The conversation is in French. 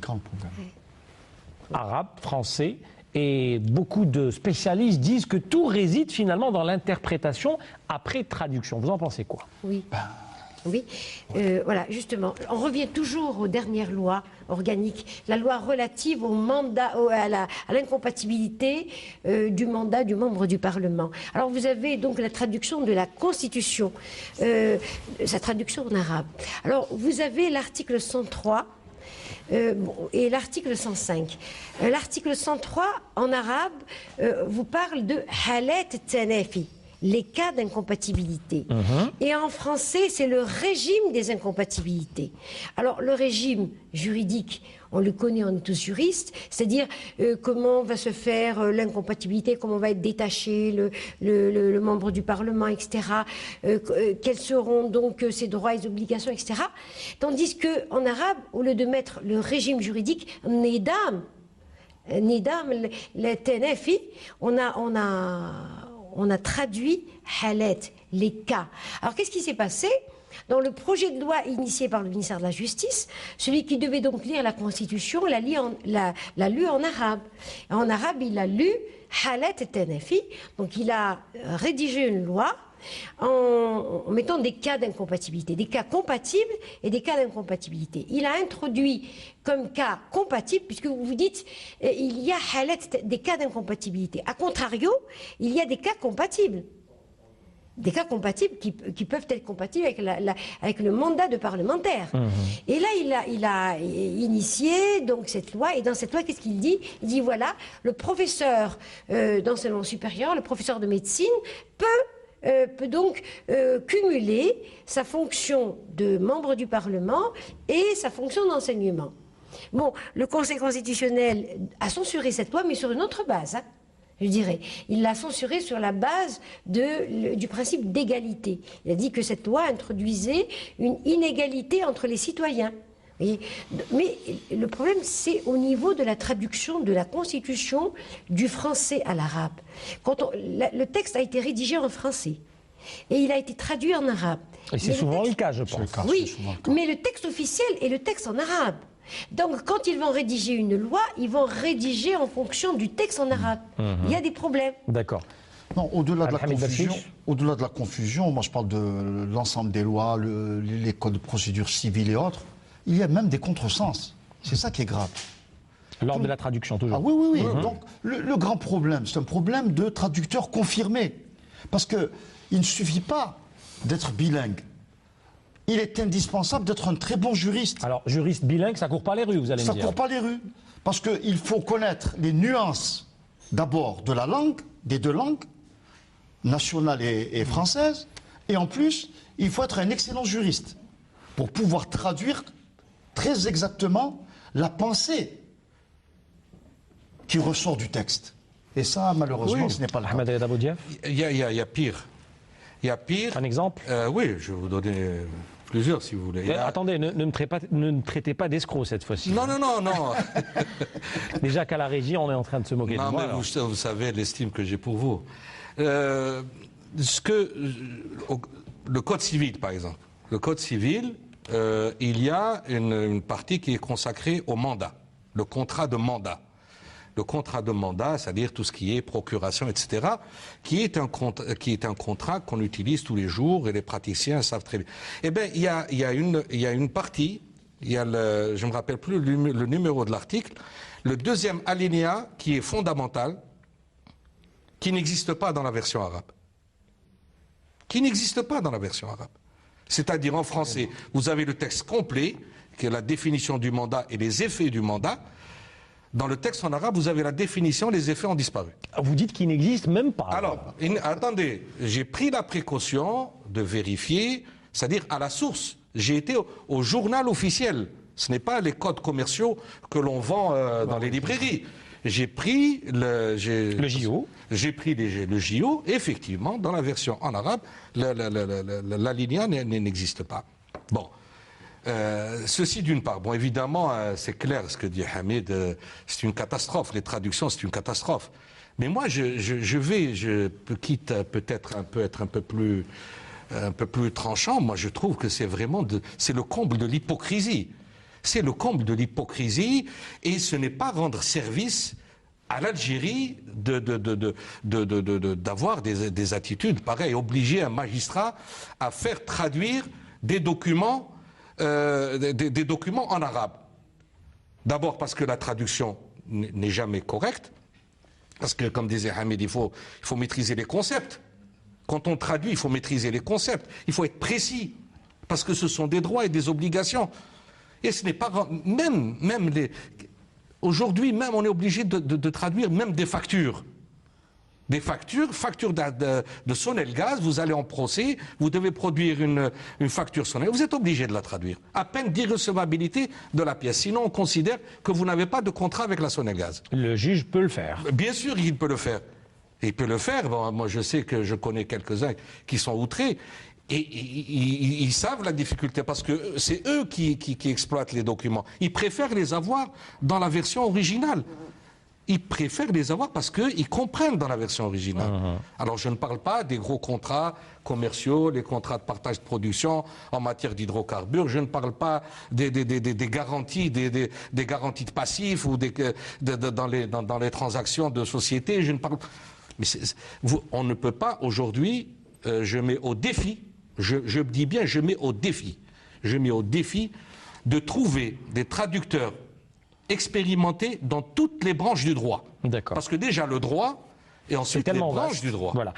quand le problème? Arabe, français, et beaucoup de spécialistes disent que tout réside finalement dans l'interprétation après traduction. Vous en pensez quoi? Oui. Oui, voilà, justement, on revient toujours aux dernières lois organiques, la loi relative au mandat, à l'incompatibilité du mandat du membre du Parlement. Alors vous avez donc la traduction de la Constitution, sa traduction en arabe. Alors vous avez l'article 103 et l'article 105. L'article 103 en arabe vous parle de halat tanafi, les cas d'incompatibilité. Et en français, c'est le régime des incompatibilités. Alors, le régime juridique, on le connaît, on est tous juristes, c'est-à-dire comment va se faire l'incompatibilité, comment va être détaché le membre du Parlement, etc. Quels seront donc ses droits et obligations, etc. Tandis qu'en arabe, au lieu de mettre le régime juridique, nidam, le tenefi, on a traduit halet, les cas. Alors qu'est-ce qui s'est passé? Dans le projet de loi initié par le ministère de la Justice, celui qui devait donc lire la Constitution l'a lu en arabe. En arabe, il a lu halet tenefi, donc il a rédigé une loi en mettant des cas d'incompatibilité, des cas compatibles et des cas d'incompatibilité. Il a introduit comme cas compatible, puisque vous dites il y a des cas d'incompatibilité. A contrario, il y a des cas compatibles. Des cas compatibles qui peuvent être compatibles avec le mandat de parlementaire. Et là, il a initié donc cette loi, et dans cette loi, qu'est-ce qu'il dit? Il dit voilà, le professeur d'enseignement supérieur, le professeur de médecine peut donc cumuler sa fonction de membre du Parlement et sa fonction d'enseignement. Bon, le Conseil constitutionnel a censuré cette loi, mais sur une autre base, hein, je dirais. Il l'a censurée sur la base du principe d'égalité. Il a dit que cette loi introduisait une inégalité entre les citoyens. Mais le problème, c'est au niveau de la traduction de la Constitution du français à l'arabe. Le texte a été rédigé en français et il a été traduit en arabe. Et c'est souvent le cas, je pense. Oui, mais le texte officiel est le texte en arabe. Donc, quand ils vont rédiger une loi, ils vont rédiger en fonction du texte en arabe. Il y a des problèmes. D'accord. Non, au-delà de la confusion, moi je parle de l'ensemble des lois, les codes de procédure civile et autres. Il y a même des contresens. C'est ça qui est grave. Lors de la traduction, toujours. Ah oui. Donc, le grand problème, c'est un problème de traducteur confirmé. Parce qu'il ne suffit pas d'être bilingue. Il est indispensable d'être un très bon juriste. Alors, juriste bilingue, ça court pas les rues, vous allez me dire. Ça court pas les rues. Parce qu'il faut connaître les nuances, d'abord, de la langue, des deux langues, nationale et française. Et en plus, il faut être un excellent juriste pour pouvoir traduire très exactement la pensée qui ressort du texte. Et ça, malheureusement, ce n'est pas le cas. Ahmed Reda Boudiaf. Il y a pire. Il y a pire. Un exemple? Oui, je vais vous donner plusieurs si vous voulez. Attendez, ne me traitez pas d'escroc cette fois-ci. Non. Déjà qu'à la régie, on est en train de se moquer de moi. Non, mais vous savez l'estime que j'ai pour vous. Le Code civil, par exemple. Le Code civil, il y a une partie qui est consacrée au mandat, le contrat de mandat. Le contrat de mandat, c'est-à-dire tout ce qui est procuration, etc., qui est un contrat qu'on utilise tous les jours et les praticiens savent très bien. Eh bien, il y a une partie, je ne me rappelle plus le numéro de l'article, le deuxième alinéa qui est fondamental, qui n'existe pas dans la version arabe. Qui n'existe pas dans la version arabe. C'est-à-dire en français, vous avez le texte complet, qui est la définition du mandat et les effets du mandat. Dans le texte en arabe, vous avez la définition, les effets ont disparu. Vous dites qu'il n'existe même pas. Alors, attendez, j'ai pris la précaution de vérifier, c'est-à-dire à la source. J'ai été au journal officiel. Ce n'est pas les codes commerciaux que l'on vend dans les librairies. J'ai pris le JO. J'ai pris le JO. Effectivement, dans la version en arabe, l'alinéa n'existe pas. Bon. Ceci d'une part. Bon, évidemment, c'est clair ce que dit Hamid, c'est une catastrophe. Les traductions, c'est une catastrophe. Mais moi, quitte peut-être être un peu plus tranchant, moi je trouve que c'est vraiment c'est le comble de l'hypocrisie. c'est le comble de l'hypocrisie et ce n'est pas rendre service à l'Algérie d'avoir des attitudes pareilles, obliger un magistrat à faire traduire des documents en arabe. D'abord parce que la traduction n'est jamais correcte, parce que comme disait Hamid, il faut maîtriser les concepts. Quand on traduit, il faut maîtriser les concepts, il faut être précis, parce que ce sont des droits et des obligations. Et ce n'est pas... Aujourd'hui, même, on est obligé de traduire même des factures. Des factures de Sonelgaz, vous allez en procès, vous devez produire une facture Sonelgaz, vous êtes obligé de la traduire. À peine d'irrecevabilité de la pièce. Sinon, on considère que vous n'avez pas de contrat avec la Sonelgaz. Le juge peut le faire. Bien sûr, il peut le faire. Il peut le faire. Bon, moi, je sais que je connais quelques-uns qui sont outrés. Et ils savent la difficulté parce que c'est eux qui exploitent les documents. Ils préfèrent les avoir dans la version originale. Ils préfèrent les avoir parce qu'ils comprennent dans la version originale. Alors je ne parle pas des gros contrats commerciaux, les contrats de partage de production en matière d'hydrocarbures, je ne parle pas des garanties, des garanties de passifs ou dans les transactions de société. Je ne parle. Mais on ne peut pas aujourd'hui, je mets au défi, je dis bien je mets au défi de trouver des traducteurs expérimentés dans toutes les branches du droit. D'accord. Parce que déjà le droit et ensuite les branches du droit. Voilà.